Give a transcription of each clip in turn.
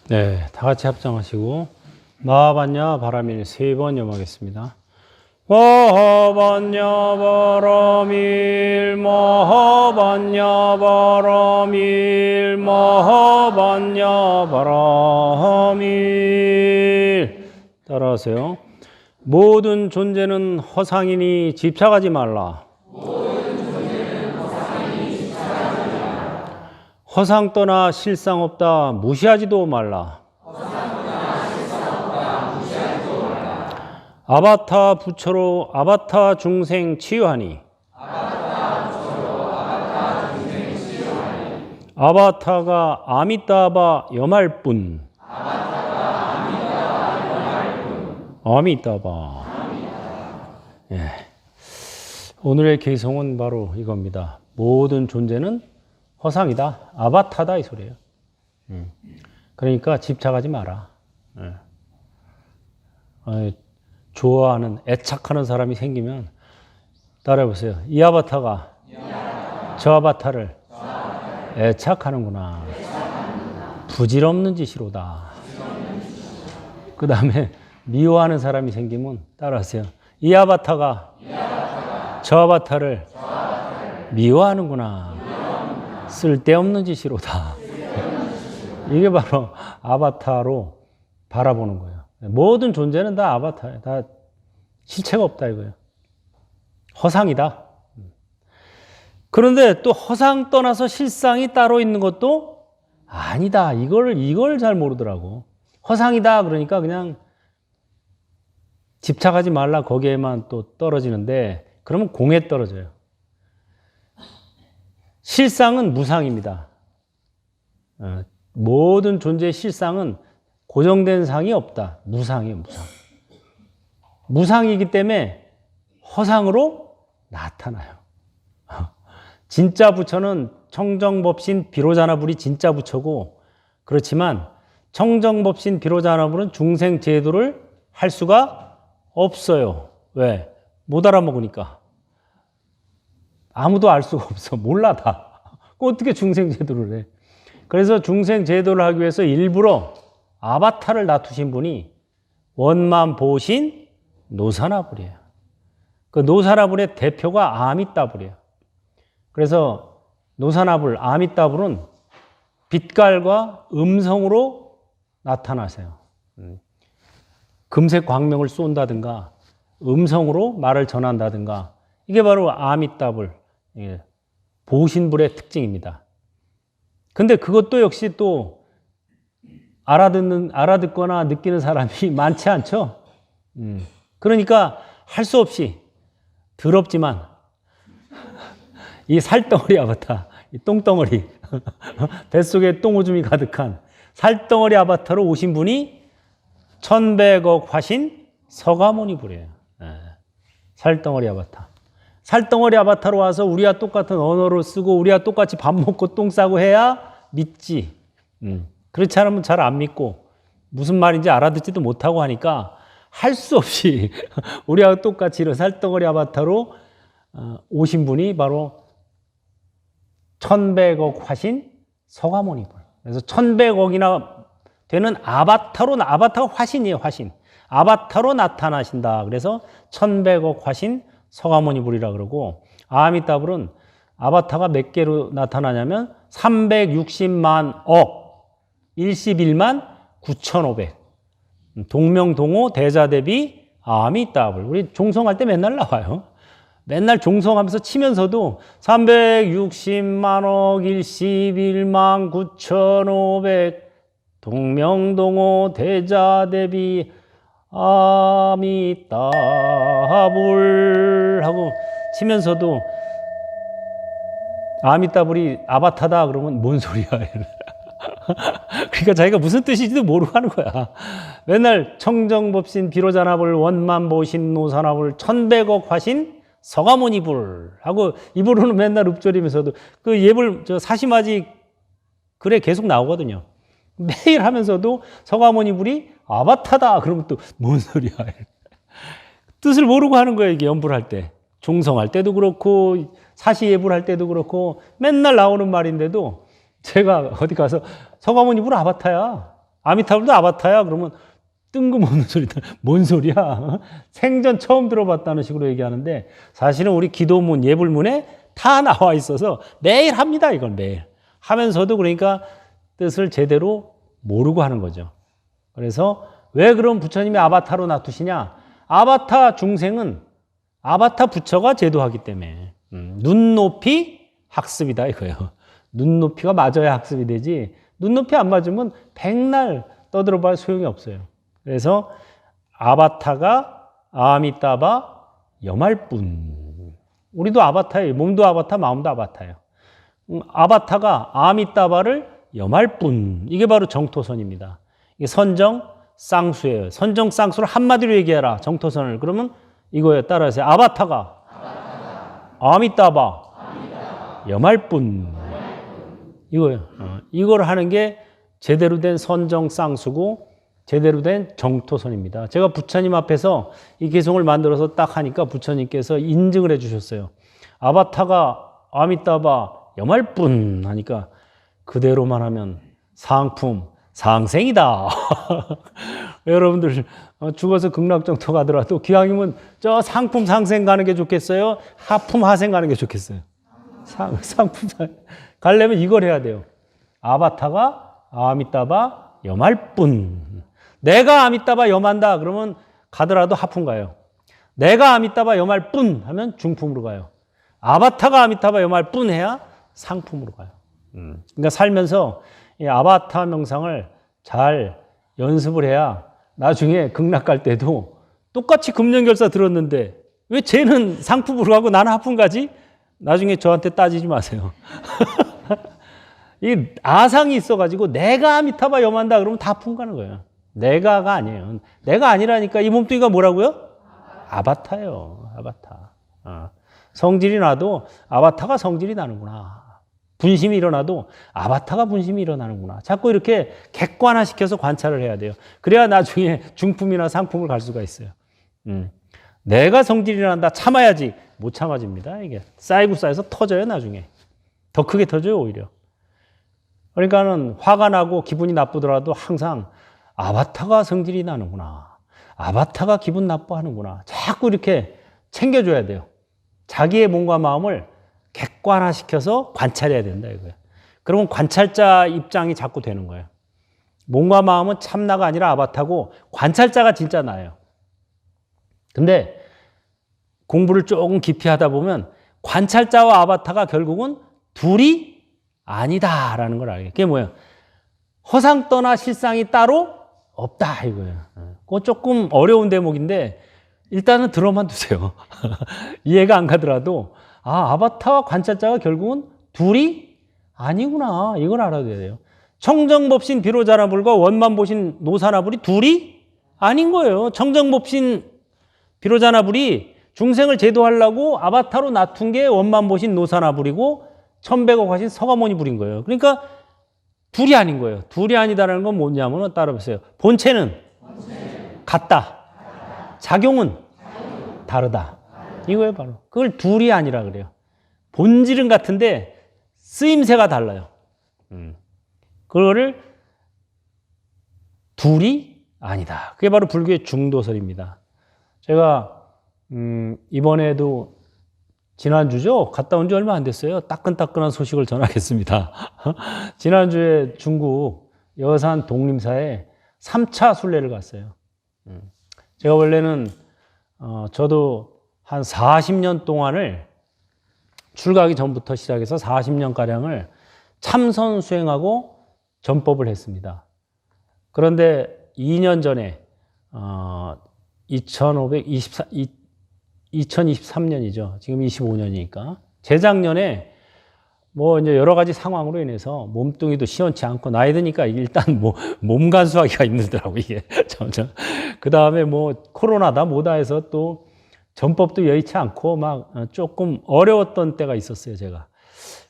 네, 다 같이 합장하시고 마하반야 바라밀 3번 염하겠습니다. 마하반야 바라밀 마하반야 바라밀 마하반야 바라밀. 따라하세요. 모든 존재는 허상이니 집착하지 말라. 허상 떠나 실상 없다 무시하지도 말라. 아바타 부처로 아바타 중생 치유하니. 아바타가 아미따바 염할 뿐. 아미따바. 예. 오늘의 개성은 바로 이겁니다. 모든 존재는 허상이다. 아바타다 이 소리예요. 그러니까 집착하지 마라. 좋아하는, 애착하는 사람이 생기면 따라해보세요. 이 아바타가 저 아바타를 애착하는구나. 부질없는 짓이로다. 그 다음에 미워하는 사람이 생기면 따라하세요. 이 아바타가 저 아바타를 미워하는구나. 쓸데없는 짓이로다. 이게 바로 아바타로 바라보는 거예요. 모든 존재는 다 아바타예요. 다 실체가 없다 이거예요. 허상이다. 그런데 또 허상 떠나서 실상이 따로 있는 것도 아니다. 이걸 잘 모르더라고. 허상이다 그러니까 그냥 집착하지 말라 거기에만 또 떨어지는데 그러면 공에 떨어져요. 실상은 무상입니다. 모든 존재의 실상은 고정된 상이 없다. 무상이에요, 무상. 무상이기 때문에 허상으로 나타나요. 진짜 부처는 청정법신 비로자나불이 진짜 부처고, 그렇지만 청정법신 비로자나불은 중생 제도를 할 수가 없어요. 왜? 못 알아먹으니까. 아무도 알 수가 없어. 몰라 다. 어떻게 중생 제도를 해? 그래서 중생 제도를 하기 위해서 일부러 아바타를 놔두신 분이 원만보신 노사나불이에요. 그 노사나불의 대표가 아미따불이에요. 그래서 노사나불, 아미따불은 빛깔과 음성으로 나타나세요. 금색 광명을 쏜다든가 음성으로 말을 전한다든가 이게 바로 아미따불, 보신불의 특징입니다. 근데 그것도 역시 또 알아듣거나 느끼는 사람이 많지 않죠? 그러니까 할 수 없이 더럽지만 이 살덩어리 아바타, 이 똥덩어리, 뱃속에 똥오줌이 가득한 살덩어리 아바타로 오신 분이 1100억 화신 서가모니불이에요. 살덩어리 아바타. 살덩어리 아바타로 와서 우리와 똑같은 언어를 쓰고 우리와 똑같이 밥 먹고 똥 싸고 해야 믿지. 그렇지 않으면 잘 안 믿고 무슨 말인지 알아듣지도 못하고 하니까 할 수 없이 우리와 똑같이 이런 살덩어리 아바타로 오신 분이 바로 1100억 화신 서가모니불. 그래서 1100억이나 되는 아바타가 화신이에요, 화신. 아바타로 나타나신다. 그래서 1100억 화신 서가모니불이라 그러고, 아미따불은 아바타가 몇 개로 나타나냐면 360만 억 11만 9,500 동명동호 대자대비 아미따불. 우리 종성할 때 맨날 나와요. 맨날 종성하면서 치면서도 360만 억 11만 9,500 동명동호 대자대비 아미따불 하고 치면서도 아미따불이 아바타다 그러면 뭔 소리야. 그러니까 자기가 무슨 뜻인지도 모르고 하는 거야. 맨날 청정법신 비로자나불 원만보신 노사나불 1100억 화신 서가모니불 하고 입으로는 맨날 읊조리면서도 그 예불 사심아지 글에 계속 나오거든요. 매일 하면서도 서가모니불이 아바타다 그러면 또 뭔 소리야. 뜻을 모르고 하는 거예요. 이게 연불 할 때. 종성할 때도 그렇고 사시예불 할 때도 그렇고 맨날 나오는 말인데도 제가 어디 가서 서가모니불 아바타야. 아미타불도 아바타야? 그러면 뜬금없는 소리다. 뭔 소리야? 생전 처음 들어봤다는 식으로 얘기하는데 사실은 우리 기도문, 예불문에 다 나와 있어서 매일 합니다. 이걸 매일. 하면서도 그러니까 뜻을 제대로 모르고 하는 거죠. 그래서 왜 그럼 부처님이 아바타로 놔두시냐? 아바타 중생은 아바타 부처가 제도하기 때문에 눈높이 학습이다 이거예요. 눈높이가 맞아야 학습이 되지 눈높이 안 맞으면 백날 떠들어봐야 소용이 없어요. 그래서 아바타가 아미따바 염할뿐. 우리도 아바타예요. 몸도 아바타, 마음도 아바타예요. 아바타가 아미따바를 염할뿐. 이게 바로 정토선입니다. 이게 선정 쌍수예요. 선정 쌍수를 한마디로 얘기해라. 정토선을. 그러면 이거예요. 따라하세요. 아바타가 아미따바 염할뿐. 이거예요. 이걸 하는 게 제대로 된 선정 쌍수고 제대로 된 정토선입니다. 제가 부처님 앞에서 이 개송을 만들어서 딱 하니까 부처님께서 인증을 해 주셨어요. 아바타가 아미따바 염할뿐 하니까 그대로만 하면 상품 상생이다. 여러분들 죽어서 극락정토 가더라도 기왕이면 저 상품 상생 가는 게 좋겠어요? 하품 하생 가는 게 좋겠어요? 상품 가려면 이걸 해야 돼요. 아바타가 아미따바 염할뿐. 내가 아미따바 염한다 그러면 가더라도 하품 가요. 내가 아미따바 염할 뿐 하면 중품으로 가요. 아바타가 아미따바 염할 뿐 해야 상품으로 가요. 그러니까 살면서 이 아바타 명상을 잘 연습을 해야 나중에 극락 갈 때도 똑같이 금년결사 들었는데 왜 쟤는 상품으로 가고 나는 하품 가지? 나중에 저한테 따지지 마세요. 이 아상이 있어가지고 내가 아미타바 염한다 그러면 다 하품 가는 거예요. 내가가 아니에요. 내가 아니라니까. 이 몸뚱이가 뭐라고요? 아바타예요. 아바타. 성질이 나도 아바타가 성질이 나는구나. 분심이 일어나도 아바타가 분심이 일어나는구나. 자꾸 이렇게 객관화시켜서 관찰을 해야 돼요. 그래야 나중에 중품이나 상품을 갈 수가 있어요. 내가 성질이 난다. 참아야지. 못 참아집니다. 이게 쌓이고 쌓여서 터져요. 나중에. 더 크게 터져요. 오히려. 그러니까는 화가 나고 기분이 나쁘더라도 항상 아바타가 성질이 나는구나. 아바타가 기분 나빠하는구나. 자꾸 이렇게 챙겨줘야 돼요. 자기의 몸과 마음을 객관화시켜서 관찰해야 된다 이거예요. 그러면 관찰자 입장이 자꾸 되는 거예요. 몸과 마음은 참나가 아니라 아바타고 관찰자가 진짜 나예요. 근데 공부를 조금 깊이 하다 보면 관찰자와 아바타가 결국은 둘이 아니다라는 걸 알게. 그게 뭐예요? 허상떠나 실상이 따로 없다 이거예요. 그거 조금 어려운 대목인데 일단은 들어만 두세요. 이해가 안 가더라도 아바타와 관찰자가 결국은 둘이 아니구나 이걸 알아야 돼요. 청정법신 비로자나불과 원만보신 노사나불이 둘이 아닌 거예요. 청정법신 비로자나불이 중생을 제도하려고 아바타로 놔둔 게 원만보신 노사나불이고 천백억 하신 서가모니 불인 거예요. 그러니까 둘이 아닌 거예요. 둘이 아니다라는 건 뭐냐면 따라보세요. 본체는 같다. 작용은 다르다. 이거예요 바로. 그걸 둘이 아니라 그래요. 본질은 같은데 쓰임새가 달라요. 그거를 둘이 아니다. 그게 바로 불교의 중도설입니다. 제가 이번에도 지난주죠? 갔다 온 지 얼마 안 됐어요. 따끈따끈한 소식을 전하겠습니다. 지난주에 중국 여산 독림사에 3차 순례를 갔어요. 제가 원래는 저도 한 40년 동안을 출가하기 전부터 시작해서 40년가량을 참선 수행하고 전법을 했습니다. 그런데 2년 전에 2023년이죠. 지금 25년이니까. 재작년에 뭐 이제 여러 가지 상황으로 인해서 몸뚱이도 시원치 않고 나이 드니까 일단 뭐 몸 간수하기가 힘들더라고 이게 점점. 그 다음에 뭐 코로나다 뭐다 해서 또 전법도 여의치 않고 막 조금 어려웠던 때가 있었어요 제가.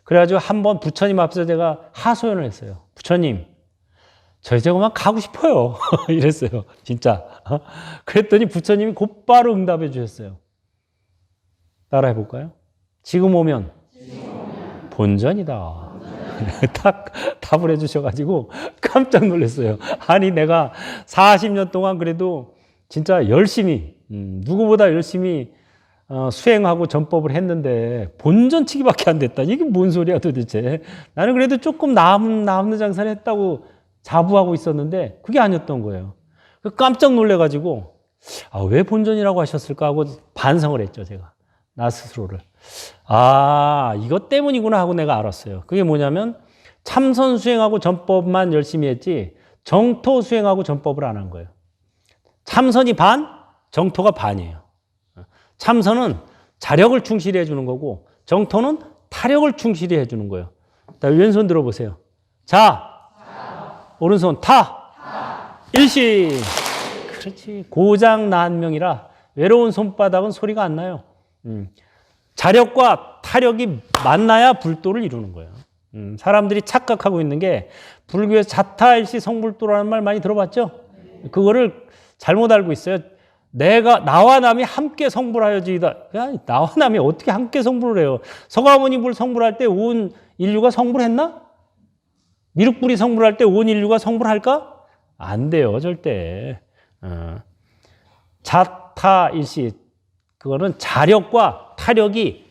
그래가지고 한번 부처님 앞에서 제가 하소연을 했어요. 부처님, 저 이제 그만 가고 싶어요. 이랬어요 진짜. 그랬더니 부처님이 곧바로 응답해 주셨어요. 따라해 볼까요? 지금 오면 본전이다. 딱 답을 해주셔가지고 깜짝 놀랐어요. 아니, 내가 40년 동안 그래도 진짜 열심히, 누구보다 열심히 수행하고 전법을 했는데 본전치기밖에 안 됐다. 이게 뭔 소리야 도대체. 나는 그래도 조금 남는 장사를 했다고 자부하고 있었는데 그게 아니었던 거예요. 깜짝 놀래가지고 왜 본전이라고 하셨을까 하고 반성을 했죠, 제가. 나 스스로를. 이것 때문이구나 하고 내가 알았어요. 그게 뭐냐면 참선 수행하고 전법만 열심히 했지 정토 수행하고 전법을 안 한 거예요. 참선이 반, 정토가 반이에요. 참선은 자력을 충실히 해주는 거고 정토는 타력을 충실히 해주는 거예요. 왼손 들어보세요. 자, 오른손 타, 일시. 그렇지. 고장난명이라 외로운 손바닥은 소리가 안 나요. 자력과 타력이 만나야 불도를 이루는 거예요. 사람들이 착각하고 있는 게 불교에서 자타일시 성불도라는 말 많이 들어봤죠? 그거를 잘못 알고 있어요. 나와 남이 함께 성불하여지이다. 나와 남이 어떻게 함께 성불을 해요? 서가모니 불 성불할 때 온 인류가 성불했나? 미륵불이 성불할 때 온 인류가 성불할까? 안 돼요, 절대. 자타일시, 그거는 자력과 타력이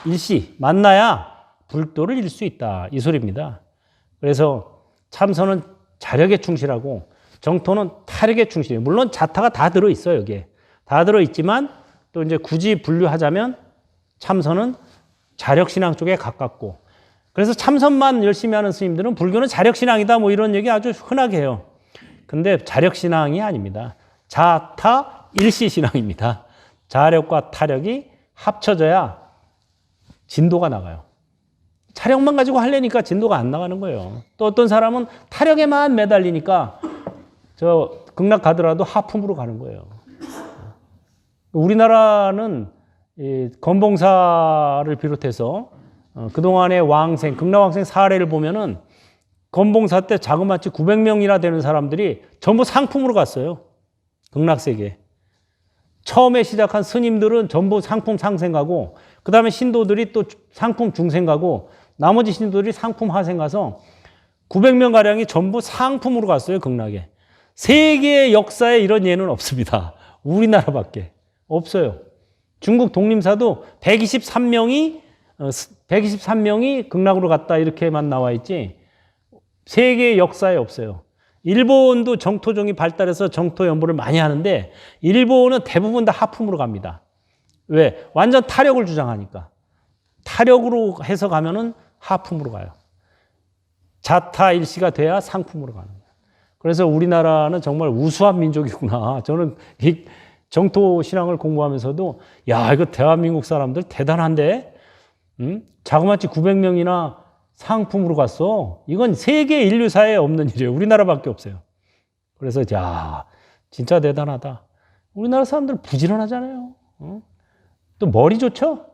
일시 만나야 불도를 이룰 수 있다, 이 소리입니다. 그래서 참선은 자력에 충실하고 정토는 타력에 충실해요. 물론 자타가 다 들어있어요, 여기에. 다 들어있지만 또 이제 굳이 분류하자면 참선은 자력신앙 쪽에 가깝고, 그래서 참선만 열심히 하는 스님들은 불교는 자력신앙이다 뭐 이런 얘기 아주 흔하게 해요. 근데 자력신앙이 아닙니다. 자타 일시신앙입니다. 자력과 타력이 합쳐져야 진도가 나가요. 자력만 가지고 하려니까 진도가 안 나가는 거예요. 또 어떤 사람은 타력에만 매달리니까 저 극락 가더라도 하품으로 가는 거예요. 우리나라는 이 건봉사를 비롯해서 그동안의 왕생, 극락왕생 사례를 보면은 건봉사 때 자그마치 900명이나 되는 사람들이 전부 상품으로 갔어요. 극락세계. 처음에 시작한 스님들은 전부 상품 상생 가고, 그 다음에 신도들이 또 상품 중생 가고, 나머지 신도들이 상품 하생 가서 900명 가량이 전부 상품으로 갔어요, 극락에. 세계의 역사에 이런 예는 없습니다. 우리나라밖에 없어요. 중국 독림사도 123명이 극락으로 갔다 이렇게만 나와 있지 세계의 역사에 없어요. 일본도 정토종이 발달해서 정토 연보를 많이 하는데 일본은 대부분 다 하품으로 갑니다. 왜? 완전 타력을 주장하니까. 타력으로 해서 가면은 하품으로 가요. 자타일시가 돼야 상품으로 가는 거예요. 그래서 우리나라는 정말 우수한 민족이구나. 저는 이 정토 신앙을 공부하면서도 이거 대한민국 사람들 대단한데? 자그마치 900명이나 상품으로 갔어. 이건 세계 인류사에 없는 일이에요. 우리나라밖에 없어요. 그래서 진짜 대단하다. 우리나라 사람들 부지런하잖아요. 또 머리 좋죠?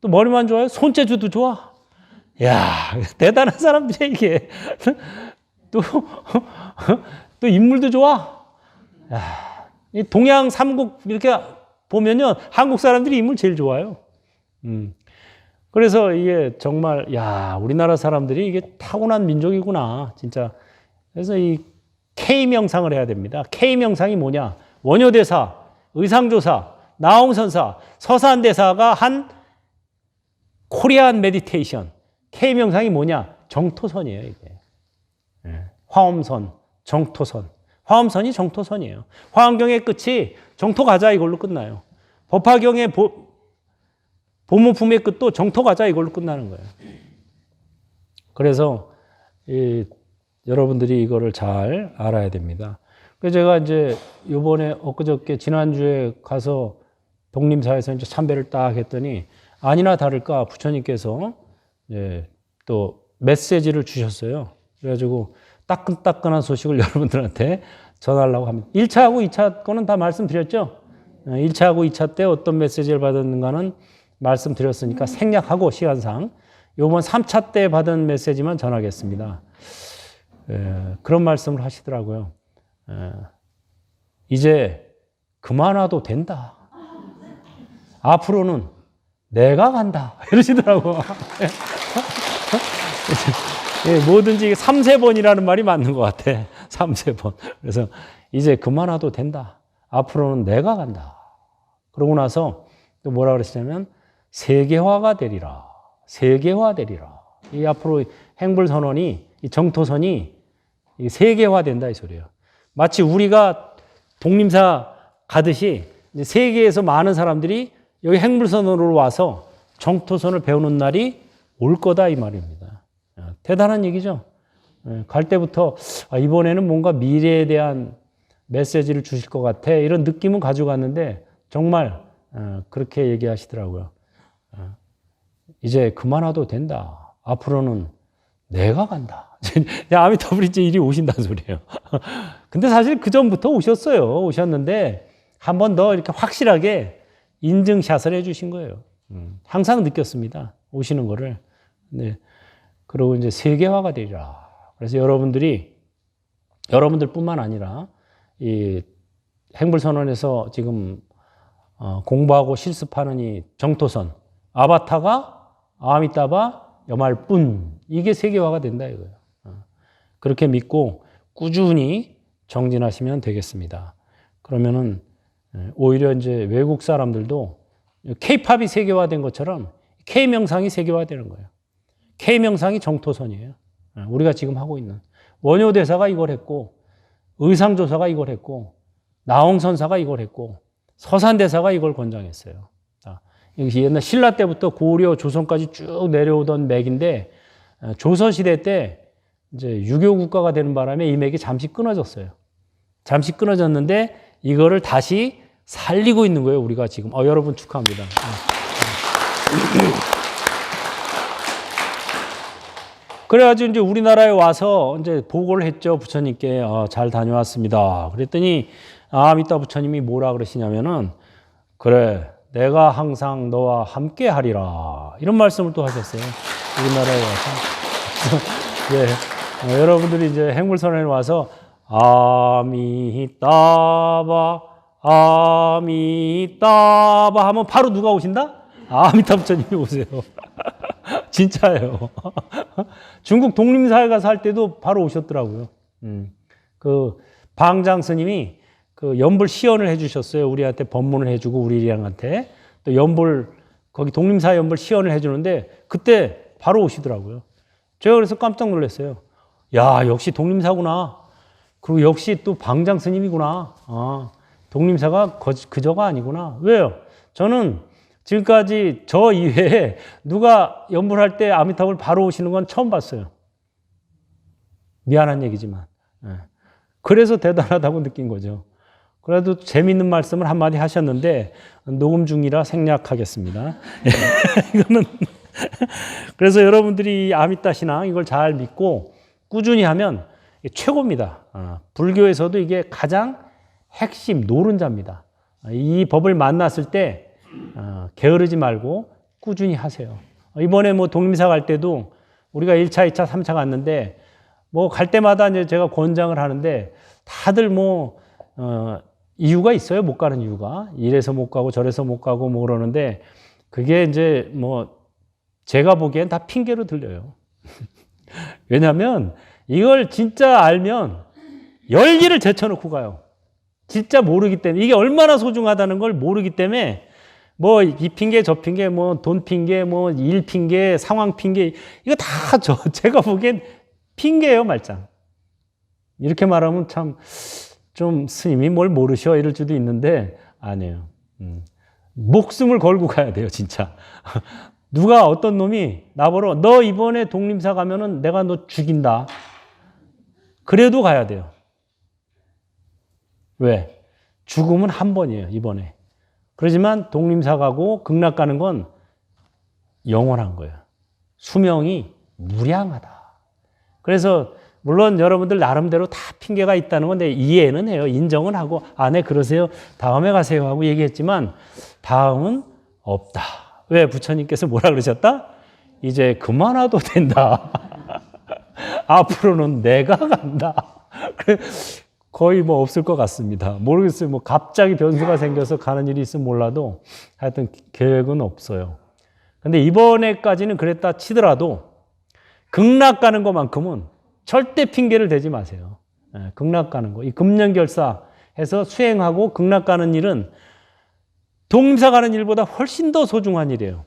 또 머리만 좋아요? 손재주도 좋아. 대단한 사람들이야 이게. 또 인물도 좋아. 이 동양 삼국 이렇게 보면요, 한국 사람들이 인물 제일 좋아요. 그래서 이게 정말 우리나라 사람들이 이게 타고난 민족이구나 진짜. 그래서 이 K 명상을 해야 됩니다. K 명상이 뭐냐? 원효대사, 의상조사, 나홍선사, 서산대사가 한 코리안 메디테이션. K 명상이 뭐냐? 정토선이에요 이게. 화엄선, 정토선. 화엄선이 정토선이에요. 화엄경의 끝이 정토가자 이걸로 끝나요. 법화경의 보모품의 끝도 정토가자 이걸로 끝나는 거예요. 그래서 여러분들이 이거를 잘 알아야 됩니다. 그래서 제가 이제 이번에 엊그저께 지난주에 가서 독림사에서 이제 참배를 딱 했더니 아니나 다를까 부처님께서 또 메시지를 주셨어요. 그래가지고 따끈따끈한 소식을 여러분들한테 전하려고 합니다. 1차하고 2차 거는 다 말씀드렸죠? 1차하고 2차 때 어떤 메시지를 받았는가는 말씀드렸으니까 생략하고 시간상 이번 3차 때 받은 메시지만 전하겠습니다. 그런 말씀을 하시더라고요. 이제 그만 와도 된다. 앞으로는 내가 간다. 이러시더라고요. 예, 뭐든지 3세번이라는 말이 맞는 것 같아. 3세번. 그래서 이제 그만와도 된다. 앞으로는 내가 간다. 그러고 나서 또 뭐라 그랬냐면 세계화가 되리라. 세계화 되리라. 이 앞으로 행불선언이, 이 정토선이 세계화된다 이 소리예요. 마치 우리가 독림사 가듯이 세계에서 많은 사람들이 여기 행불선언으로 와서 정토선을 배우는 날이 올 거다 이 말입니다. 대단한 얘기죠. 갈 때부터 이번에는 뭔가 미래에 대한 메시지를 주실 것 같아 이런 느낌은 가지고 갔는데 정말 그렇게 얘기하시더라고요. 이제 그만와도 된다. 앞으로는 내가 간다. 아미타불이 이리 오신다는 소리예요. 근데 사실 그 전부터 오셨어요. 오셨는데 한 번 더 이렇게 확실하게 인증샷을 해주신 거예요. 항상 느꼈습니다. 오시는 거를. 네. 그리고 이제 세계화가 되리라. 그래서 여러분들뿐만 아니라 이 행불선언에서 지금 공부하고 실습하는 이 정토선, 아바타가 아미따바 여말뿐 이게 세계화가 된다 이거예요. 그렇게 믿고 꾸준히 정진하시면 되겠습니다. 그러면은 오히려 이제 외국 사람들도 K-팝이 세계화된 것처럼 K-명상이 세계화되는 거예요. K-명상이 정토선이에요. 우리가 지금 하고 있는 원효대사가 이걸 했고 의상조사가 이걸 했고 나홍선사가 이걸 했고 서산대사가 이걸 권장했어요. 이것이 옛날 신라 때부터 고려 조선까지 쭉 내려오던 맥인데 조선시대 때 이제 유교 국가가 되는 바람에 이 맥이 잠시 끊어졌어요. 잠시 끊어졌는데 이거를 다시 살리고 있는 거예요. 우리가 지금. 여러분 축하합니다. 그래가지고 이제 우리나라에 와서 이제 보고를 했죠. 부처님께 잘 다녀왔습니다. 그랬더니 아미따 부처님이 뭐라 그러시냐면은 그래 내가 항상 너와 함께 하리라 이런 말씀을 또 하셨어요. 우리나라에 와서. 네, 여러분들이 이제 행불선언에 와서 아미따바 아미따바 하면 바로 누가 오신다? 아미따 부처님이 오세요. 진짜예요. 중국 독림사에 가서 할 때도 바로 오셨더라고요. 그 방장 스님이 그 연불 시연을 해주셨어요. 우리한테 법문을 해주고 우리랑한테 또 연불 거기 독림사 연불 시연을 해주는데 그때 바로 오시더라고요. 제가 그래서 깜짝 놀랐어요. 야 역시 독림사구나. 그리고 역시 또 방장 스님이구나. 독림사가 그저가 아니구나. 왜요? 저는 지금까지 저 이외에 누가 연불할 때 아미타불 바로 오시는 건 처음 봤어요. 미안한 얘기지만. 그래서 대단하다고 느낀 거죠. 그래도 재미있는 말씀을 한마디 하셨는데 녹음 중이라 생략하겠습니다. 이거는 그래서 여러분들이 아미따 신앙 이걸 잘 믿고 꾸준히 하면 최고입니다. 불교에서도 이게 가장 핵심 노른자입니다. 이 법을 만났을 때 게으르지 말고 꾸준히 하세요. 이번에 뭐 독림사 갈 때도 우리가 1차, 2차, 3차 갔는데 뭐 갈 때마다 이제 제가 권장을 하는데 다들 뭐 이유가 있어요. 못 가는 이유가. 이래서 못 가고 저래서 못 가고 뭐 그러는데 그게 이제 뭐 제가 보기엔 다 핑계로 들려요. 왜냐하면 이걸 진짜 알면 열기를 제쳐놓고 가요. 진짜 모르기 때문에 이게 얼마나 소중하다는 걸 모르기 때문에 뭐 이 핑계 저 핑계 뭐 돈 핑계 뭐 일 핑계 상황 핑계 이거 다 제가 보기엔 핑계예요 말짱. 이렇게 말하면 참 좀 스님이 뭘 모르셔 이럴 수도 있는데 아니에요. 목숨을 걸고 가야 돼요 진짜. 누가 어떤 놈이 나보러 너 이번에 독림사 가면은 내가 너 죽인다. 그래도 가야 돼요. 왜? 죽음은 한 번이에요 이번에. 그렇지만 독림사 가고 극락 가는 건 영원한 거예요. 수명이 무량하다. 그래서 물론 여러분들 나름대로 다 핑계가 있다는 건 내 이해는 해요. 인정은 하고 네 그러세요. 다음에 가세요 하고 얘기했지만 다음은 없다. 왜? 부처님께서 뭐라 그러셨다? 이제 그만와도 된다. 앞으로는 내가 간다. 거의 뭐 없을 것 같습니다. 모르겠어요. 뭐 갑자기 변수가 생겨서 가는 일이 있으면 몰라도 하여튼 계획은 없어요. 근데 이번에까지는 그랬다 치더라도 극락 가는 것만큼은 절대 핑계를 대지 마세요. 예, 극락 가는 거. 이 금년결사 해서 수행하고 극락 가는 일은 동사 가는 일보다 훨씬 더 소중한 일이에요.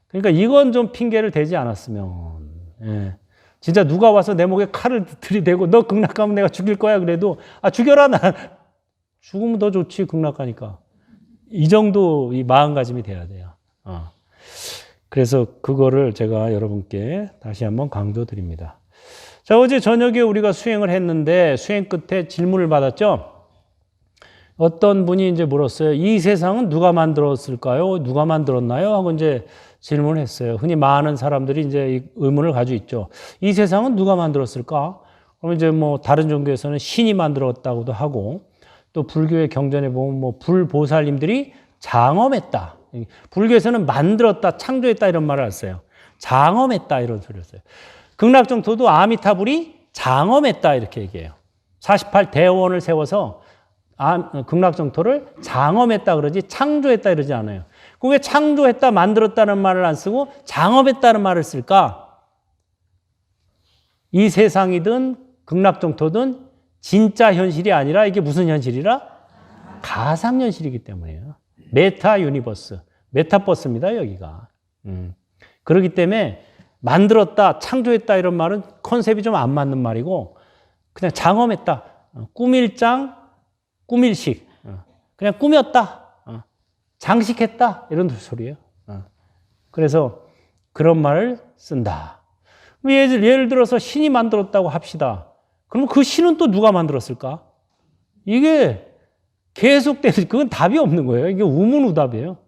그러니까 이건 좀 핑계를 대지 않았으면. 예. 진짜 누가 와서 내 목에 칼을 들이대고 너 극락 가면 내가 죽일 거야 그래도 죽여라. 나 죽으면 더 좋지 극락 가니까. 이 정도 이 마음가짐이 돼야 돼요. 그래서 그거를 제가 여러분께 다시 한번 강조드립니다. 자, 어제 저녁에 우리가 수행을 했는데 수행 끝에 질문을 받았죠. 어떤 분이 이제 물었어요. 이 세상은 누가 만들었을까요? 누가 만들었나요? 하고 이제 질문을 했어요. 흔히 많은 사람들이 이제 이 의문을 가지고 있죠. 이 세상은 누가 만들었을까? 그러면 이제 뭐 다른 종교에서는 신이 만들었다고도 하고 또 불교의 경전에 보면 뭐 불보살님들이 장엄했다. 불교에서는 만들었다, 창조했다 이런 말을 했어요. 장엄했다 이런 소리를 했어요. 극락정토도 아미타불이 장엄했다 이렇게 얘기해요. 48대원을 세워서 극락정토를 장엄했다 그러지 창조했다 이러지 않아요. 왜 창조했다, 만들었다는 말을 안 쓰고 장엄했다는 말을 쓸까? 이 세상이든 극락정토든 진짜 현실이 아니라 이게 무슨 현실이라? 가상현실이기 때문이에요. 메타 유니버스, 메타버스입니다, 여기가. 그렇기 때문에 만들었다, 창조했다 이런 말은 컨셉이 좀 안 맞는 말이고 그냥 장엄했다, 꾸밀장, 꾸밀식, 그냥 꾸몄다, 장식했다 이런 소리예요. 그래서 그런 말을 쓴다. 예를 들어서 신이 만들었다고 합시다. 그럼 그 신은 또 누가 만들었을까? 이게 계속되는, 그건 답이 없는 거예요. 이게 우문우답이에요.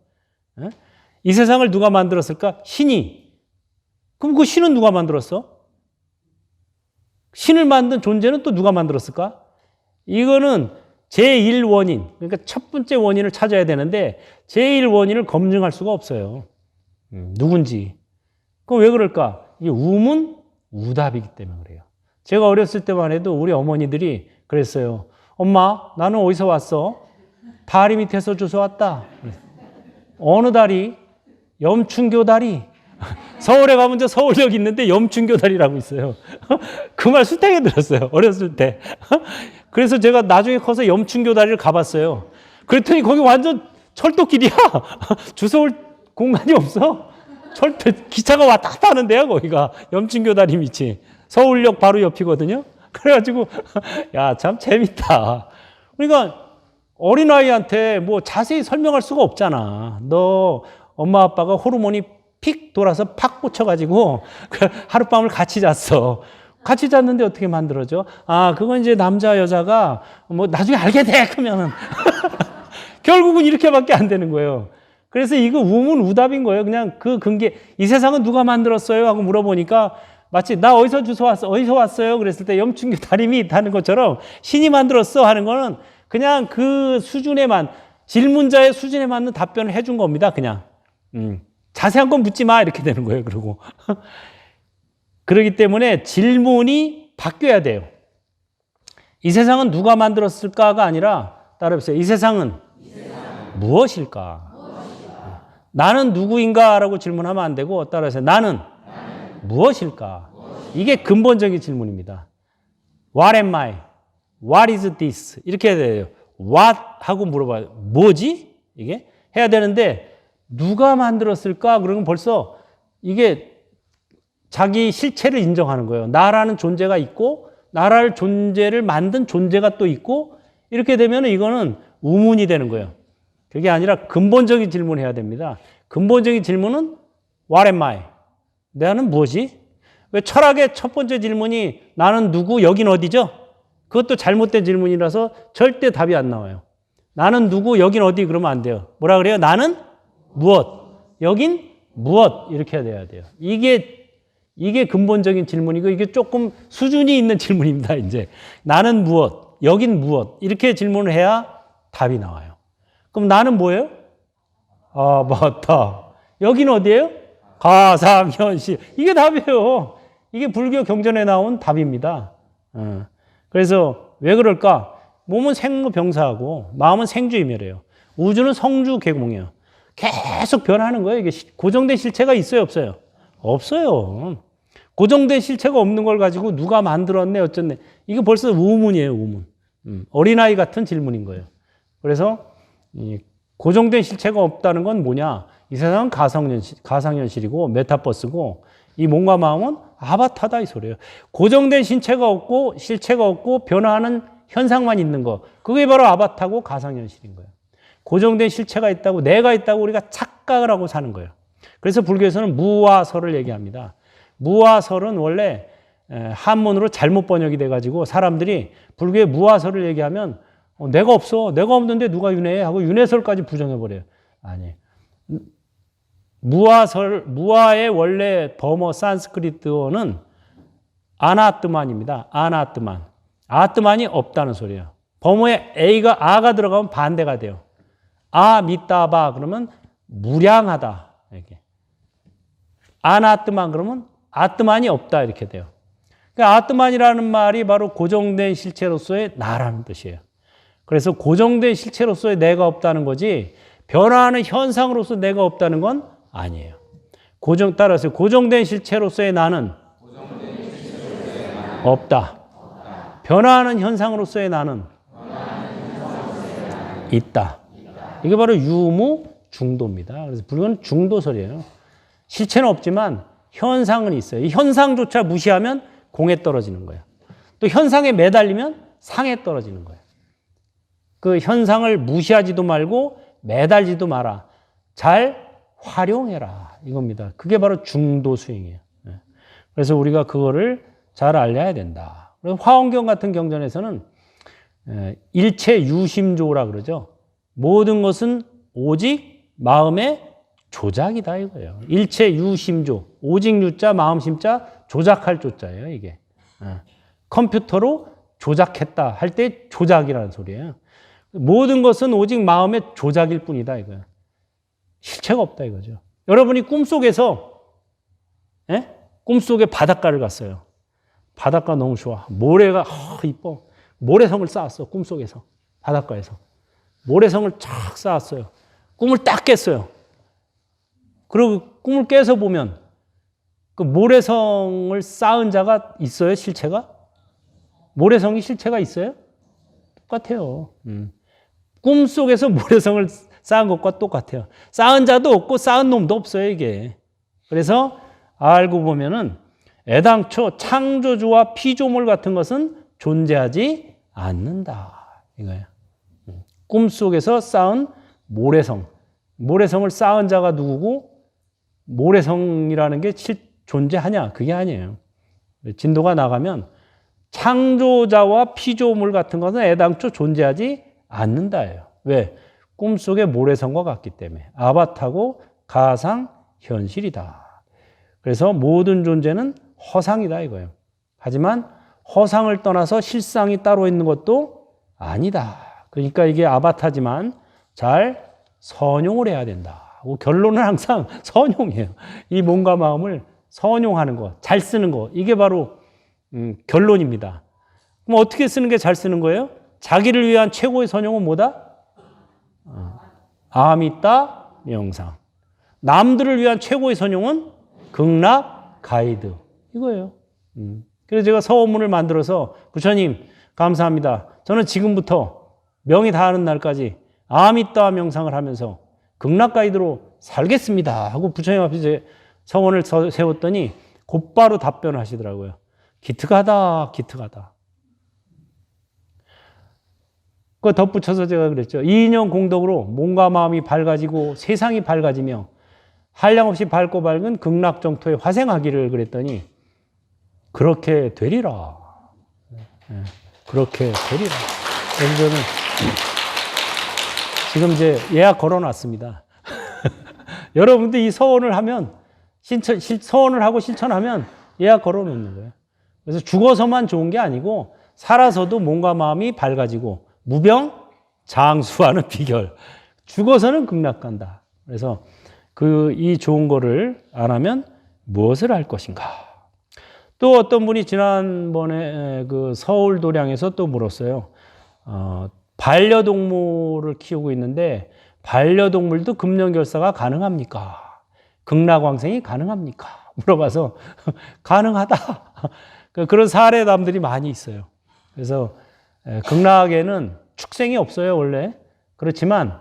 이 세상을 누가 만들었을까? 신이. 그럼 그 신은 누가 만들었어? 신을 만든 존재는 또 누가 만들었을까? 이거는 제1원인, 그러니까 첫 번째 원인을 찾아야 되는데 제1원인을 검증할 수가 없어요. 누군지. 그럼 왜 그럴까? 이게 우문우답이기 때문에 그래요. 제가 어렸을 때만 해도 우리 어머니들이 그랬어요. 엄마, 나는 어디서 왔어? 다리 밑에서 주워왔다. 어느 다리? 염춘교 다리. 서울에 가면 저 서울역 있는데 염춘교 다리라고 있어요. 그 말 수태게 들었어요. 어렸을 때. 그래서 제가 나중에 커서 염춘교 다리를 가봤어요. 그랬더니 거기 완전 철도길이야. 주워올 공간이 없어. 기차가 왔다 갔다 하는 데야, 거기가. 염춘교 다리 밑이. 서울역 바로 옆이거든요. 그래가지고, 야, 참 재밌다. 그러니까 어린아이한테 뭐 자세히 설명할 수가 없잖아. 너 엄마 아빠가 호르몬이 픽 돌아서 팍 꽂혀가지고 하룻밤을 같이 잤어. 같이 잤는데 어떻게 만들어져? 그건 이제 남자, 여자가 뭐 나중에 알게 돼! 그러면은. 결국은 이렇게밖에 안 되는 거예요. 그래서 이거 우문우답인 거예요. 그냥 그 근계, 이 세상은 누가 만들었어요? 하고 물어보니까 마치 나 어디서 주워왔어? 어디서 왔어요? 그랬을 때 염춘교 다림이 있다는 것처럼 신이 만들었어 하는 거는 그냥 그 수준에만, 질문자의 수준에 맞는 답변을 해준 겁니다. 그냥. 자세한 건 묻지 마. 이렇게 되는 거예요. 그리고. 그렇기 때문에 질문이 바뀌어야 돼요. 이 세상은 누가 만들었을까가 아니라 따라해보세요. 이 세상은 무엇일까? 나는 누구인가? 라고 질문하면 안 되고 따라해서 나는 무엇일까? 이게 근본적인 질문입니다. What am I? What is this? 이렇게 해야 돼요. What? 하고 물어봐요. 뭐지? 이게? 해야 되는데 누가 만들었을까? 그러면 벌써 이게 자기 실체를 인정하는 거예요. 나라는 존재가 있고 나라를 존재를 만든 존재가 또 있고 이렇게 되면 이거는 우문이 되는 거예요. 그게 아니라 근본적인 질문을 해야 됩니다. 근본적인 질문은 What am I? 나는 무엇이? 왜 철학의 첫 번째 질문이 나는 누구, 여긴 어디죠? 그것도 잘못된 질문이라서 절대 답이 안 나와요. 나는 누구, 여긴 어디 그러면 안 돼요. 뭐라 그래요? 나는 무엇, 여긴 무엇 이렇게 돼야 돼요. 이게 근본적인 질문이고 이게 조금 수준이 있는 질문입니다. 이제 나는 무엇, 여긴 무엇 이렇게 질문을 해야 답이 나와요. 그럼 나는 뭐예요? 맞다. 여긴 어디예요? 가상현실. 이게 답이에요. 이게 불교 경전에 나온 답입니다. 그래서 왜 그럴까? 몸은 생로병사하고 마음은 생주이멸이에요. 우주는 성주계공이에요. 계속 변하는 거예요. 이게 고정된 실체가 있어요, 없어요? 없어요. 고정된 실체가 없는 걸 가지고 누가 만들었네 어쩌네. 이게 벌써 의문이에요, 의문. 어린아이 같은 질문인 거예요. 그래서 이 고정된 실체가 없다는 건 뭐냐? 이 세상은 가상현실이고 메타버스고 이 몸과 마음은 아바타다 이 소리예요. 고정된 실체가 없고 변화하는 현상만 있는 거. 그게 바로 아바타고 가상현실인 거예요. 고정된 실체가 있다고 내가 있다고 우리가 착각을 하고 사는 거예요. 그래서 불교에서는 무와설을 얘기합니다. 무와설은 원래 한문으로 잘못 번역이 돼가지고 사람들이 불교의 무와설을 얘기하면 내가 없어. 내가 없는데 누가 윤회해? 하고 윤회설까지 부정해버려요. 아니. 무아의 원래 버머 산스크리트어는 아나뜨만입니다. 아나뜨만. 아뜨만이 없다는 소리예요. 버머에 아가 들어가면 반대가 돼요. 미따바 그러면 무량하다. 이렇게. 아나뜨만 그러면 아뜨만이 없다 이렇게 돼요. 그러니까 아뜨만이라는 말이 바로 고정된 실체로서의 나라는 뜻이에요. 그래서 고정된 실체로서의 내가 없다는 거지 변화하는 현상으로서 내가 없다는 건 아니에요. 따라서 고정된 실체로서의 나는 없다. 변화하는 현상으로서의 나는 있다. 이게 바로 유무중도입니다. 그래서 불교는 중도설이에요. 실체는 없지만 현상은 있어요. 이 현상조차 무시하면 공에 떨어지는 거예요. 또 현상에 매달리면 상에 떨어지는 거예요. 그 현상을 무시하지도 말고 매달지도 마라. 잘 활용해라. 이겁니다. 그게 바로 중도 수행이에요. 그래서 우리가 그거를 잘 알려야 된다. 화엄경 같은 경전에서는 일체 유심조라 그러죠. 모든 것은 오직 마음의 조작이다 이거예요. 일체 유심조. 오직 유자, 마음 심자, 조작할 조자예요, 이게. 컴퓨터로 조작했다 할 때 조작이라는 소리예요. 모든 것은 오직 마음의 조작일 뿐이다 이거예요. 실체가 없다 이거죠. 여러분이 꿈속에서 꿈속에 바닷가를 갔어요. 바닷가 너무 좋아. 모래가 이뻐. 모래성을 쌓았어. 꿈속에서. 바닷가에서. 모래성을 쫙 쌓았어요. 꿈을 딱 깼어요. 그리고 꿈을 깨서 보면 그 모래성을 쌓은 자가 있어요? 실체가? 모래성이 실체가 있어요? 똑같아요. 꿈속에서 모래성을 쌓은 것과 똑같아요. 쌓은 자도 없고 쌓은 놈도 없어요, 이게. 그래서 알고 보면은 애당초 창조주와 피조물 같은 것은 존재하지 않는다. 이거예요. 꿈속에서 쌓은 모래성. 모래성을 쌓은 자가 누구고 모래성이라는 게 존재하냐? 그게 아니에요. 진도가 나가면 창조자와 피조물 같은 것은 애당초 존재하지 않는다예요. 왜? 꿈속의 모래성과 같기 때문에. 아바타고 가상 현실이다. 그래서 모든 존재는 허상이다 이거예요. 하지만 허상을 떠나서 실상이 따로 있는 것도 아니다. 그러니까 이게 아바타지만 잘 선용을 해야 된다. 결론은 항상 선용이에요. 이 몸과 마음을 선용하는 것, 잘 쓰는 것. 이게 바로 결론입니다. 그럼 어떻게 쓰는 게 잘 쓰는 거예요? 자기를 위한 최고의 선용은 뭐다? 아미따 명상. 남들을 위한 최고의 선용은 극락 가이드. 이거예요. 그래서 제가 서원문을 만들어서 부처님 감사합니다. 저는 지금부터 명이 다하는 날까지 아미따 명상을 하면서 극락 가이드로 살겠습니다. 하고 부처님 앞에 제 서원을 세웠더니 곧바로 답변을 하시더라고요. 기특하다, 기특하다. 그 덧붙여서 제가 그랬죠. 이 인연 공덕으로 몸과 마음이 밝아지고 세상이 밝아지며 한량없이 밝고 밝은 극락정토에 화생하기를 그랬더니 그렇게 되리라. 그렇게 되리라. 그래서 저는 지금 이제 예약 걸어놨습니다. 여러분들 이 서원을 하면 서원을 하고 실천하면 예약 걸어놓는 거예요. 그래서 죽어서만 좋은 게 아니고 살아서도 몸과 마음이 밝아지고 무병장수하는 비결. 죽어서는 극락 간다. 그래서 이 좋은 거를 안 하면 무엇을 할 것인가? 또 어떤 분이 지난번에 그 서울 도량에서 또 물었어요. 반려동물을 키우고 있는데 반려동물도 금년결사가 가능합니까? 극락왕생이 가능합니까? 물어봐서 가능하다. 그런 사례담들이 많이 있어요. 그래서 극락에는 축생이 없어요, 원래. 그렇지만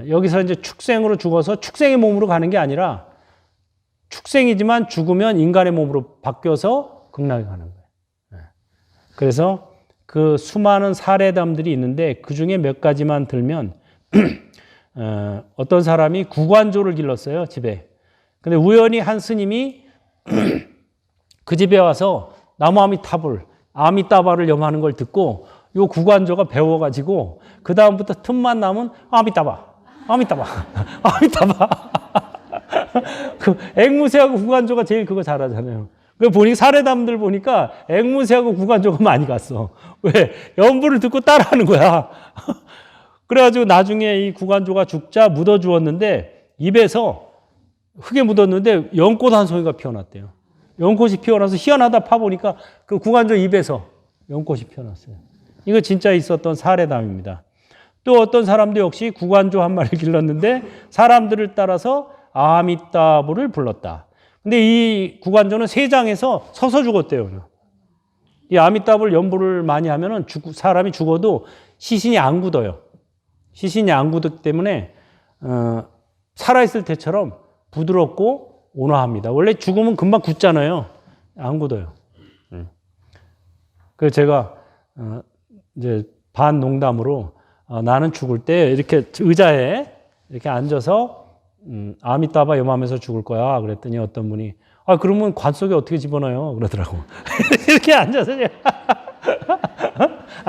여기서 이제 축생으로 죽어서 축생의 몸으로 가는 게 아니라 축생이지만 죽으면 인간의 몸으로 바뀌어서 극락에 가는 거예요. 그래서 그 수많은 사례담들이 있는데 그 중에 몇 가지만 들면 어떤 사람이 구관조를 길렀어요, 집에. 근데 우연히 한 스님이 그 집에 와서 나무 아미따바를 염하는 걸 듣고 요 구관조가 배워가지고 그 다음부터 틈만 나면 아미따바 그 앵무새하고 구관조가 제일 그거 잘하잖아요. 그 보니 사례담들 보니까 앵무새하고 구관조가 많이 갔어. 왜? 연부를 듣고 따라하는 거야. 그래가지고 나중에 이 구관조가 죽자 묻어 주었는데 입에서 흙에 묻었는데 연꽃 한 송이가 피어났대요. 연꽃이 피어나서 희한하다 파보니까 그 구관조 입에서 연꽃이 피어났어요. 이거 진짜 있었던 사례담입니다. 또 어떤 사람도 역시 구관조 한 마리를 길렀는데 사람들을 따라서 아미따부를 불렀다. 근데 이 구관조는 세장에서 서서 죽었대요. 이 아미따부를 연부를 많이 하면은 사람이 죽어도 시신이 안 굳어요. 시신이 안 굳기 때문에 살아있을 때처럼 부드럽고 온화합니다. 원래 죽으면 금방 굳잖아요. 안 굳어요. 그래서 제가 이제 반 농담으로 나는 죽을 때 이렇게 의자에 이렇게 앉아서 아미따바 염하면서 죽을 거야. 그랬더니 어떤 분이 그러면 관 속에 어떻게 집어넣어요? 그러더라고. 이렇게 앉아서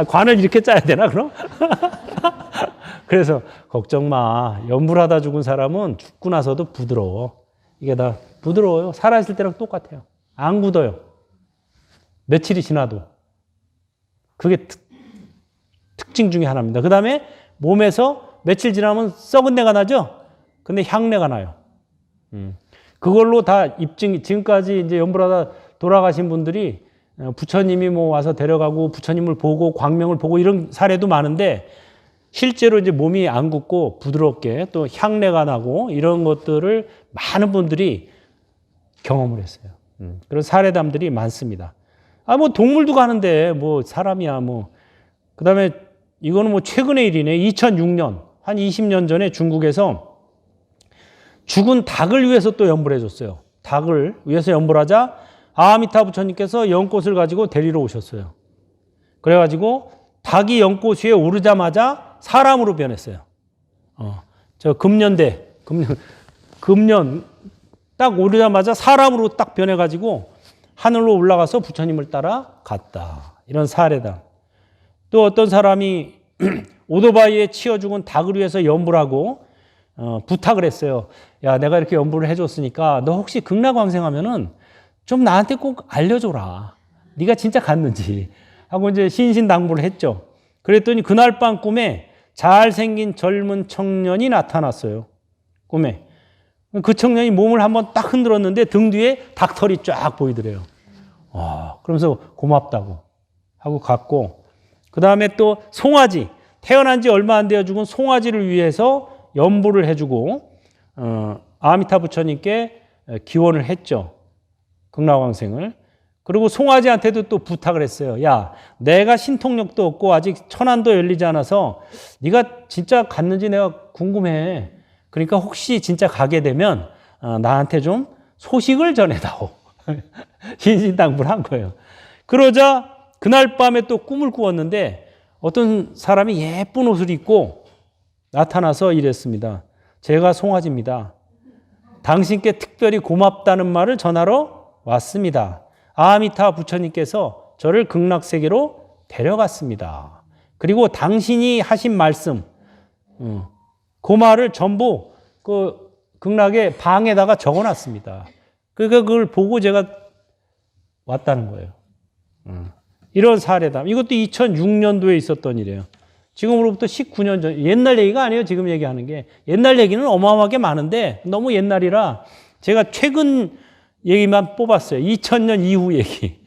관을 이렇게 짜야 되나 그럼? 그래서 걱정 마. 염불하다 죽은 사람은 죽고 나서도 부드러워. 이게 다 부드러워요. 살아있을 때랑 똑같아요. 안 굳어요. 며칠이 지나도. 그게 특징 중에 하나입니다. 그 다음에 몸에서 며칠 지나면 썩은 내가 나죠? 근데 향내가 나요. 그걸로 다 지금까지 이제 염불하다 돌아가신 분들이 부처님이 뭐 와서 데려가고 부처님을 보고 광명을 보고 이런 사례도 많은데 실제로 이제 몸이 안 굳고 부드럽게 또 향내가 나고 이런 것들을 많은 분들이 경험을 했어요. 그런 사례담들이 많습니다. 뭐 동물도 가는데 뭐 사람이야 뭐. 그 다음에 이거는 뭐 최근의 일이네. 2006년, 한 20년 전에 중국에서 죽은 닭을 위해서 또 연불해 줬어요. 닭을 위해서 연불하자 아미타 부처님께서 연꽃을 가지고 데리러 오셨어요. 그래가지고 닭이 연꽃 위에 오르자마자 사람으로 변했어요. 저 금년 딱 오르자마자 사람으로 딱 변해가지고 하늘로 올라가서 부처님을 따라 갔다. 이런 사례다. 또 어떤 사람이 오토바이에 치여 죽은 닭을 위해서 연불하고 부탁을 했어요. 야, 내가 이렇게 연불을 해줬으니까 너 혹시 극락왕생하면은 좀 나한테 꼭 알려줘라. 네가 진짜 갔는지 하고 이제 신신당부를 했죠. 그랬더니 그날 밤 꿈에 잘생긴 젊은 청년이 나타났어요. 꿈에. 그 청년이 몸을 한번 딱 흔들었는데 등 뒤에 닭털이 쫙 보이더래요. 그러면서 고맙다고 하고 갔고, 그 다음에 또 송아지, 태어난 지 얼마 안 되어 죽은 송아지를 위해서 연부를 해주고 아미타 부처님께 기원을 했죠. 극락왕생을. 그리고 송아지한테도 또 부탁을 했어요. 야, 내가 신통력도 없고 아직 천안도 열리지 않아서 네가 진짜 갔는지 내가 궁금해. 그러니까 혹시 진짜 가게 되면 나한테 좀 소식을 전해다오. 신신당부를 한 거예요. 그러자 그날 밤에 또 꿈을 꾸었는데 어떤 사람이 예쁜 옷을 입고 나타나서 이랬습니다. 제가 송아지입니다. 당신께 특별히 고맙다는 말을 전하러 왔습니다. 아미타 부처님께서 저를 극락세계로 데려갔습니다. 그리고 당신이 하신 말씀, 그 말을 전부 그 극락의 방에다가 적어놨습니다. 그러니까 그걸 보고 제가 왔다는 거예요. 이런 사례다. 이것도 2006년도에 있었던 일이에요. 지금으로부터 19년 전, 옛날 얘기가 아니에요. 지금 얘기하는 게. 옛날 얘기는 어마어마하게 많은데 너무 옛날이라 제가 최근 얘기만 뽑았어요. 2000년 이후 얘기.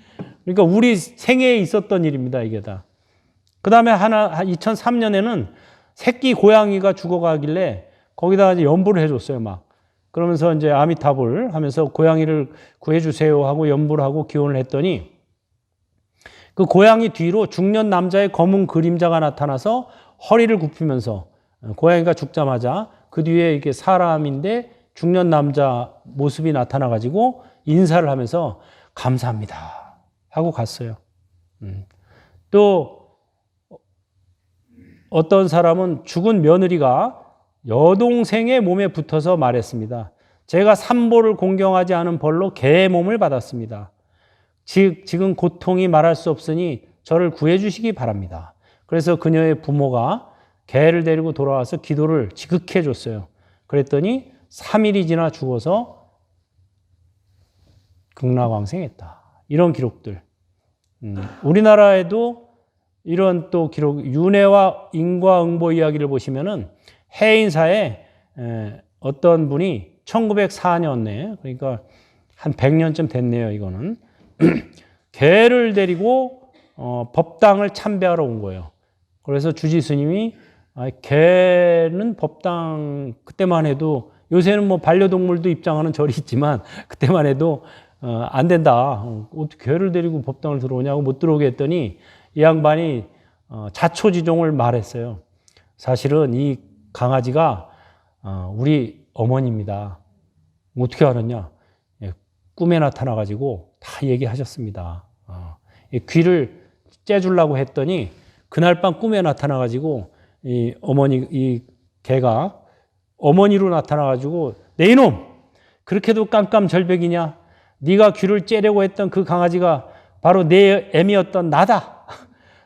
그러니까 우리 생애에 있었던 일입니다. 이게 다. 그 다음에 2003년에는 새끼 고양이가 죽어가길래 거기다가 이제 연부를 해줬어요. 막. 그러면서 이제 아미타불 하면서 고양이를 구해주세요 하고 연부를 하고 기원을 했더니 그 고양이 뒤로 중년 남자의 검은 그림자가 나타나서 허리를 굽히면서 고양이가 죽자마자 그 뒤에 이게 사람인데 중년 남자 모습이 나타나가지고 인사를 하면서 감사합니다 하고 갔어요. 또 어떤 사람은 죽은 며느리가 여동생의 몸에 붙어서 말했습니다. 제가 삼보를 공경하지 않은 벌로 개의 몸을 받았습니다. 지금 고통이 말할 수 없으니 저를 구해주시기 바랍니다. 그래서 그녀의 부모가 개를 데리고 돌아와서 기도를 지극히 해줬어요. 그랬더니 3일이 지나 죽어서 극락왕생했다. 이런 기록들. 우리나라에도 이런 또 기록, 윤회와 인과응보 이야기를 보시면은 해인사에 어떤 분이 1904년에 그러니까 한 100년쯤 됐네요. 이거는 개를 데리고 법당을 참배하러 온 거예요. 그래서 주지 스님이 개는 법당 그때만 해도 요새는 뭐 반려동물도 입장하는 절이 있지만 그때만 해도 안 된다. 어떻게 개를 데리고 법당을 들어오냐고 못 들어오게 했더니 이 양반이 자초지종을 말했어요. 사실은 이 강아지가 우리 어머니입니다. 어떻게 알았냐? 꿈에 나타나가지고 다 얘기하셨습니다. 귀를 째주려고 했더니 그날 밤 꿈에 나타나가지고 이 어머니, 이 개가 어머니로 나타나가지고 내 이놈! 그렇게도 깜깜절벽이냐? 네가 귀를 째려고 했던 그 강아지가 바로 내 애미였던 나다.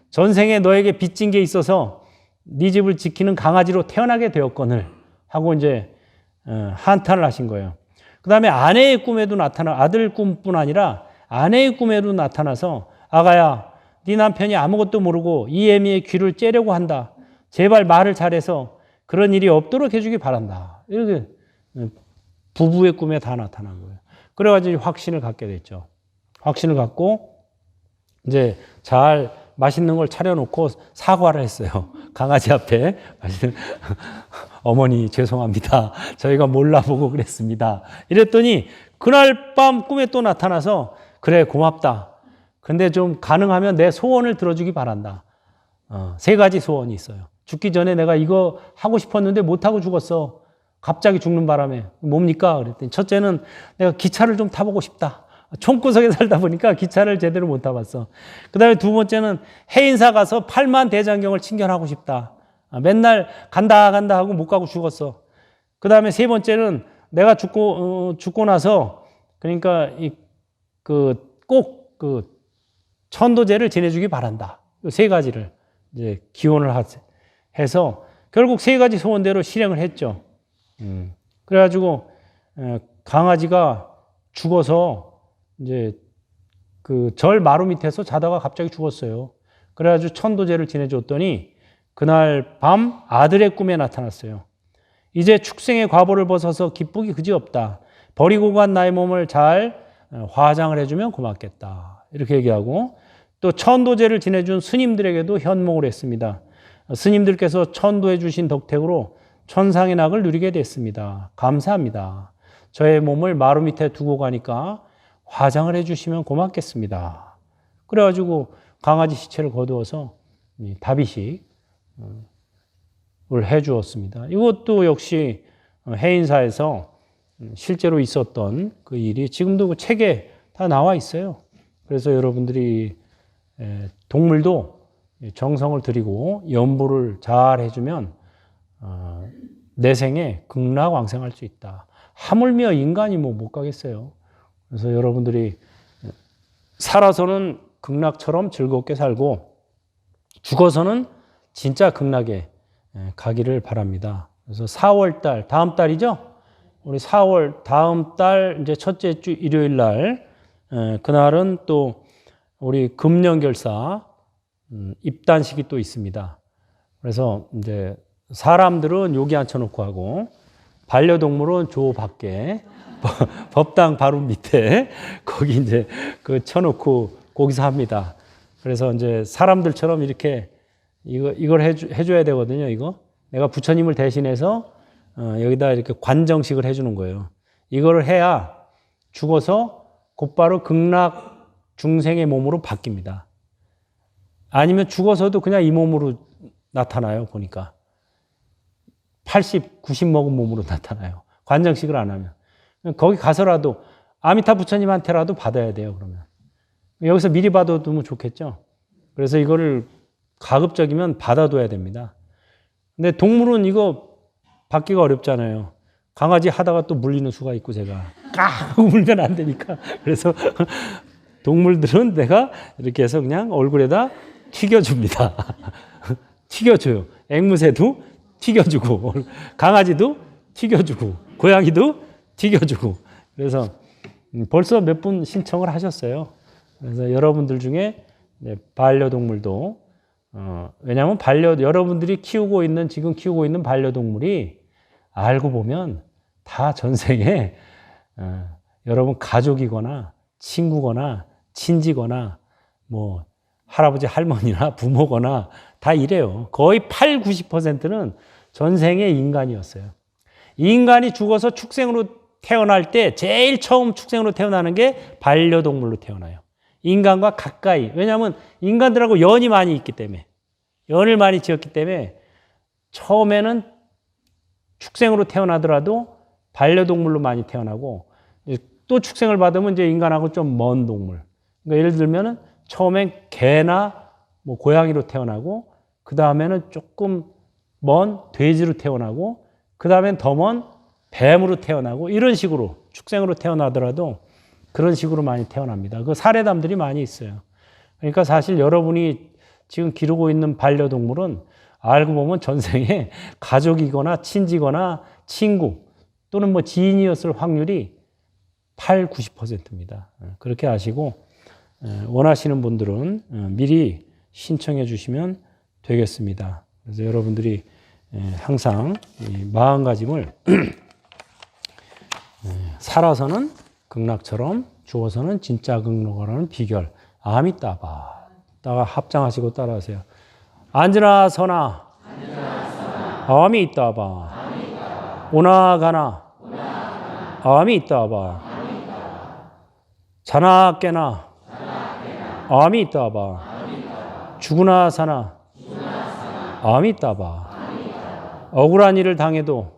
전생에 너에게 빚진 게 있어서 네 집을 지키는 강아지로 태어나게 되었거늘 하고 이제 한탄을 하신 거예요. 그 다음에 아내의 꿈에도 아들 꿈뿐 아니라 아내의 꿈에도 나타나서 아가야, 네 남편이 아무것도 모르고 이 애미의 귀를 째려고 한다. 제발 말을 잘해서 그런 일이 없도록 해주기 바란다. 이렇게 부부의 꿈에 다 나타난 거예요. 그래가지고 확신을 갖게 됐죠. 확신을 갖고 이제 잘 맛있는 걸 차려놓고 사과를 했어요. 강아지 앞에. 어머니 죄송합니다. 저희가 몰라보고 그랬습니다. 이랬더니 그날 밤 꿈에 또 나타나서 그래 고맙다. 근데 좀 가능하면 내 소원을 들어주기 바란다. 3가지 소원이 있어요. 죽기 전에 내가 이거 하고 싶었는데 못하고 죽었어. 갑자기 죽는 바람에. 뭡니까? 그랬더니 첫째는 내가 기차를 좀 타보고 싶다. 총구석에 살다 보니까 기차를 제대로 못 타봤어. 그 다음에 2번째는 해인사 가서 8만 대장경을 친견하고 싶다. 맨날 간다 하고 못 가고 죽었어. 그 다음에 3번째는 내가 죽고 나서 그러니까 꼭 천도제를 지내주기 바란다. 3가지를 이제 기원을 해서 결국 3가지 소원대로 실행을 했죠. 그래가지고 강아지가 죽어서 이제 그 절 마루 밑에서 자다가 갑자기 죽었어요. 그래가지고 천도제를 지내줬더니 그날 밤 아들의 꿈에 나타났어요. 이제 축생의 과보를 벗어서 기쁘기 그지없다. 버리고 간 나의 몸을 잘 화장을 해주면 고맙겠다. 이렇게 얘기하고 또 천도제를 지내준 스님들에게도 현몽을 했습니다. 스님들께서 천도해 주신 덕택으로 천상의 낙을 누리게 됐습니다. 감사합니다. 저의 몸을 마루 밑에 두고 가니까 화장을 해주시면 고맙겠습니다. 그래가지고 강아지 시체를 거두어서 다비식을 해주었습니다. 이것도 역시 해인사에서 실제로 있었던 그 일이 지금도 그 책에 다 나와 있어요. 그래서 여러분들이 동물도 정성을 들이고 연보를 잘 해주면 내생에 극락왕생할 수 있다. 하물며 인간이 뭐 못 가겠어요. 그래서 여러분들이 살아서는 극락처럼 즐겁게 살고 죽어서는 진짜 극락에 가기를 바랍니다. 그래서 4월달, 다음 달이죠? 우리 4월 다음 달 이제 첫째 주 일요일 날 그날은 또 우리 금년결사 입단식이 또 있습니다. 그래서 이제 사람들은 여기 앉혀놓고 하고 반려동물은 저 밖에 법당 바로 밑에 거기 이제 그 쳐놓고 거기서 합니다. 그래서 이제 사람들처럼 이렇게 이걸 해줘야 되거든요. 이거 내가 부처님을 대신해서 여기다 이렇게 관정식을 해주는 거예요. 이거를 해야 죽어서 곧바로 극락 중생의 몸으로 바뀝니다. 아니면 죽어서도 그냥 이 몸으로 나타나요. 보니까 80, 90 먹은 몸으로 나타나요. 관정식을 안 하면. 거기 가서라도 아미타 부처님한테라도 받아야 돼요. 그러면 여기서 미리 받아두면 좋겠죠. 그래서 이거를 가급적이면 받아둬야 됩니다. 근데 동물은 이거 받기가 어렵잖아요. 강아지 하다가 또 물리는 수가 있고 제가 까 물면 안 되니까. 그래서 동물들은 내가 이렇게 해서 그냥 얼굴에다 튀겨줍니다. 튀겨줘요. 앵무새도 튀겨주고 강아지도 튀겨주고 고양이도 튀겨주고. 그래서 벌써 몇 분 신청을 하셨어요. 그래서 여러분들 중에 반려동물도 왜냐하면 여러분들이 지금 키우고 있는 반려동물이 알고 보면 다 전생에 여러분 가족이거나 친구거나 친지거나 뭐 할아버지 할머니나 부모거나 다 이래요. 거의 8, 90%는 전생에 인간이었어요. 인간이 죽어서 축생으로 태어날 때 제일 처음 축생으로 태어나는 게 반려동물로 태어나요. 인간과 가까이. 왜냐하면 인간들하고 연이 많이 있기 때문에, 연을 많이 지었기 때문에 처음에는 축생으로 태어나더라도 반려동물로 많이 태어나고 또 축생을 받으면 이제 인간하고 좀 먼 동물. 그러니까 예를 들면은 처음엔 개나 뭐 고양이로 태어나고 그 다음에는 조금 먼 돼지로 태어나고 그 다음엔 더 먼 뱀으로 태어나고 이런 식으로 축생으로 태어나더라도 그런 식으로 많이 태어납니다. 그 사례담들이 많이 있어요. 그러니까 사실 여러분이 지금 기르고 있는 반려동물은 알고 보면 전생에 가족이거나 친지거나 친구 또는 뭐 지인이었을 확률이 8, 90%입니다. 그렇게 아시고 원하시는 분들은 미리 신청해 주시면 되겠습니다. 그래서 여러분들이 항상 이 마음가짐을 살아서는 극락처럼 죽어서는 진짜 극락이라는 비결 아미따바 따가 합장하시고 따라하세요. 앉으나 서나 아미따바 오나가나 아미따바 자나 깨나 아미따바 죽으나 사나 아미따바 억울한 일을 당해도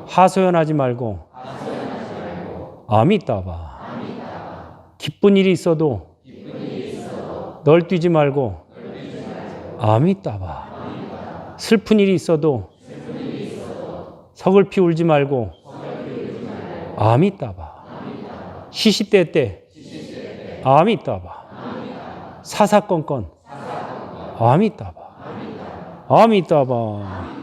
하소연하지 말고 아미따바 기쁜 일이 있어도 널뛰지 말고 아미따바 슬픈 일이 있어도 서글피 울지 말고 아미따바 시시때 때 아미따바 사사건건 아미따바 아미따바